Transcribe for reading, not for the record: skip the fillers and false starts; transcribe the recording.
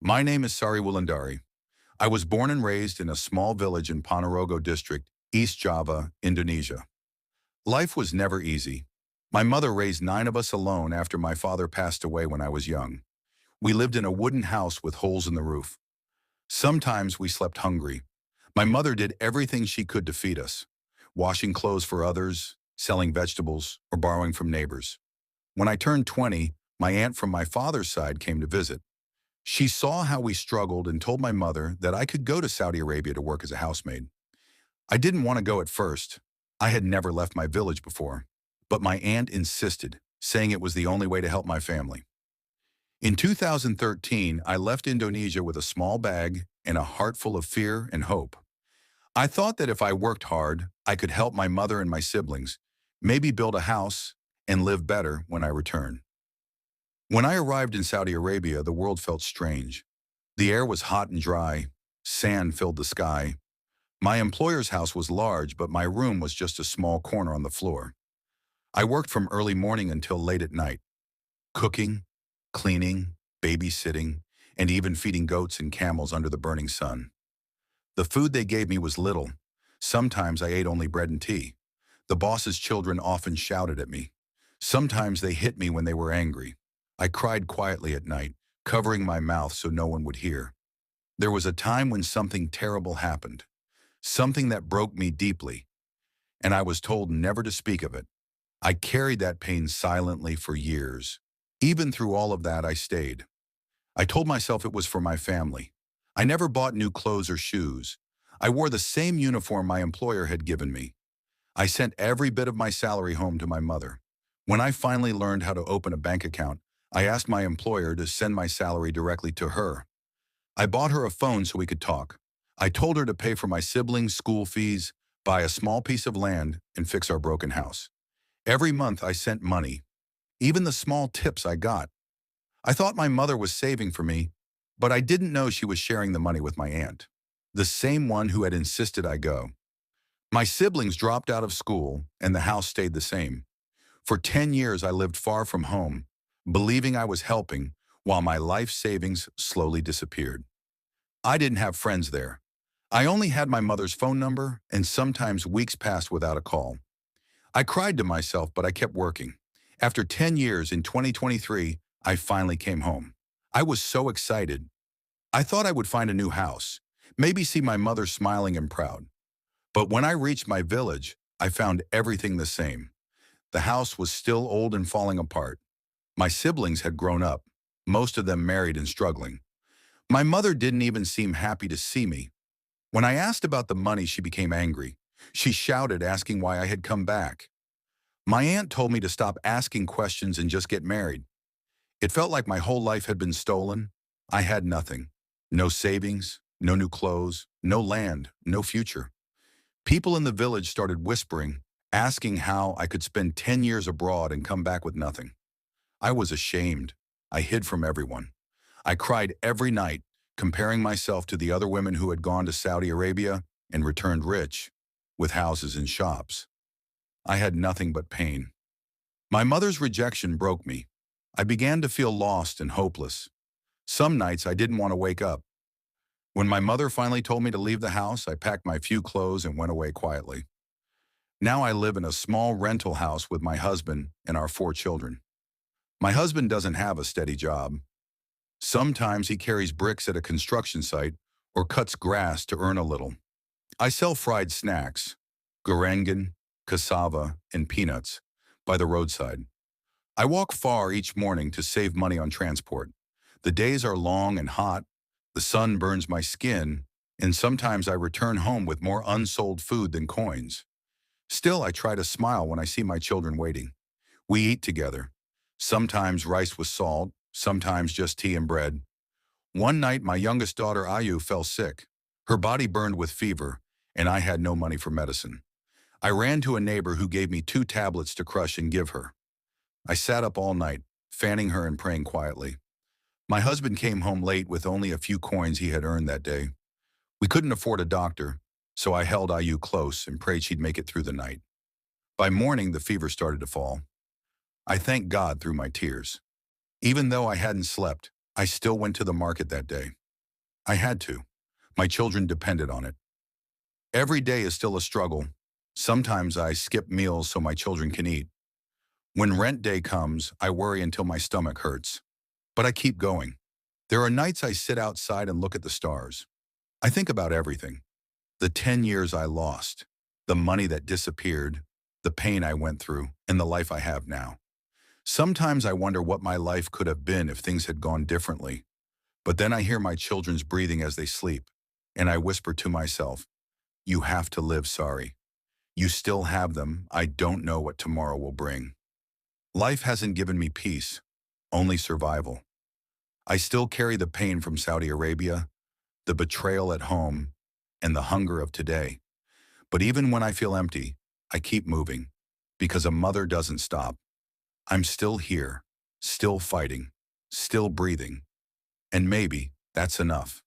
My name is Sari Wulandari. I was born and raised in a small village in Ponorogo district, East Java, Indonesia. Life was never easy. My mother raised 9 of us alone after my father passed away when I was young. We lived in a wooden house with holes in the roof. Sometimes we slept hungry. My mother did everything she could to feed us, washing clothes for others, selling vegetables, or borrowing from neighbors. When I turned 20, my aunt from my father's side came to visit. She saw how we struggled and told my mother that I could go to Saudi Arabia to work as a housemaid. I didn't want to go at first. I had never left my village before. But my aunt insisted, saying it was the only way to help my family. In 2013, I left Indonesia with a small bag and a heart full of fear and hope. I thought that if I worked hard, I could help my mother and my siblings, maybe build a house and live better when I return. When I arrived in Saudi Arabia, the world felt strange. The air was hot and dry. Sand filled the sky. My employer's house was large, but my room was just a small corner on the floor. I worked from early morning until late at night, cooking, cleaning, babysitting, and even feeding goats and camels under the burning sun. The food they gave me was little. Sometimes I ate only bread and tea. The boss's children often shouted at me. Sometimes they hit me when they were angry. I cried quietly at night, covering my mouth so no one would hear. There was a time when something terrible happened, something that broke me deeply, and I was told never to speak of it. I carried that pain silently for years. Even through all of that, I stayed. I told myself it was for my family. I never bought new clothes or shoes. I wore the same uniform my employer had given me. I sent every bit of my salary home to my mother. When I finally learned how to open a bank account, I asked my employer to send my salary directly to her. I bought her a phone so we could talk. I told her to pay for my siblings' school fees, buy a small piece of land, and fix our broken house. Every month I sent money, even the small tips I got. I thought my mother was saving for me, but I didn't know she was sharing the money with my aunt, the same one who had insisted I go. My siblings dropped out of school, and the house stayed the same. For 10 years I lived far from home, believing I was helping, while my life savings slowly disappeared. I didn't have friends there. I only had my mother's phone number, and sometimes weeks passed without a call. I cried to myself, but I kept working. After 10 years in 2023, I finally came home. I was so excited. I thought I would find a new house, maybe see my mother smiling and proud. But when I reached my village, I found everything the same. The house was still old and falling apart. My siblings had grown up, most of them married and struggling. My mother didn't even seem happy to see me. When I asked about the money, she became angry. She shouted, asking why I had come back. My aunt told me to stop asking questions and just get married. It felt like my whole life had been stolen. I had nothing. No savings, no new clothes, no land, no future. People in the village started whispering, asking how I could spend 10 years abroad and come back with nothing. I was ashamed. I hid from everyone. I cried every night, comparing myself to the other women who had gone to Saudi Arabia and returned rich, with houses and shops. I had nothing but pain. My mother's rejection broke me. I began to feel lost and hopeless. Some nights I didn't want to wake up. When my mother finally told me to leave the house, I packed my few clothes and went away quietly. Now I live in a small rental house with my husband and our 4 children. My husband doesn't have a steady job. Sometimes he carries bricks at a construction site or cuts grass to earn a little. I sell fried snacks, gorengan, cassava, and peanuts by the roadside. I walk far each morning to save money on transport. The days are long and hot, the sun burns my skin, and sometimes I return home with more unsold food than coins. Still, I try to smile when I see my children waiting. We eat together. Sometimes rice with salt, sometimes just tea and bread. One night, my youngest daughter, Ayu, fell sick. Her body burned with fever, and I had no money for medicine. I ran to a neighbor who gave me 2 tablets to crush and give her. I sat up all night, fanning her and praying quietly. My husband came home late with only a few coins he had earned that day. We couldn't afford a doctor, so I held Ayu close and prayed she'd make it through the night. By morning, the fever started to fall. I thanked God through my tears. Even though I hadn't slept, I still went to the market that day. I had to. My children depended on it. Every day is still a struggle. Sometimes I skip meals so my children can eat. When rent day comes, I worry until my stomach hurts. But I keep going. There are nights I sit outside and look at the stars. I think about everything. The 10 years I lost, the money that disappeared, the pain I went through, and the life I have now. Sometimes I wonder what my life could have been if things had gone differently. But then I hear my children's breathing as they sleep, and I whisper to myself, you have to live, Sari. You still have them. I don't know what tomorrow will bring. Life hasn't given me peace, only survival. I still carry the pain from Saudi Arabia, the betrayal at home, and the hunger of today. But even when I feel empty, I keep moving, because a mother doesn't stop. I'm still here, still fighting, still breathing, and maybe that's enough.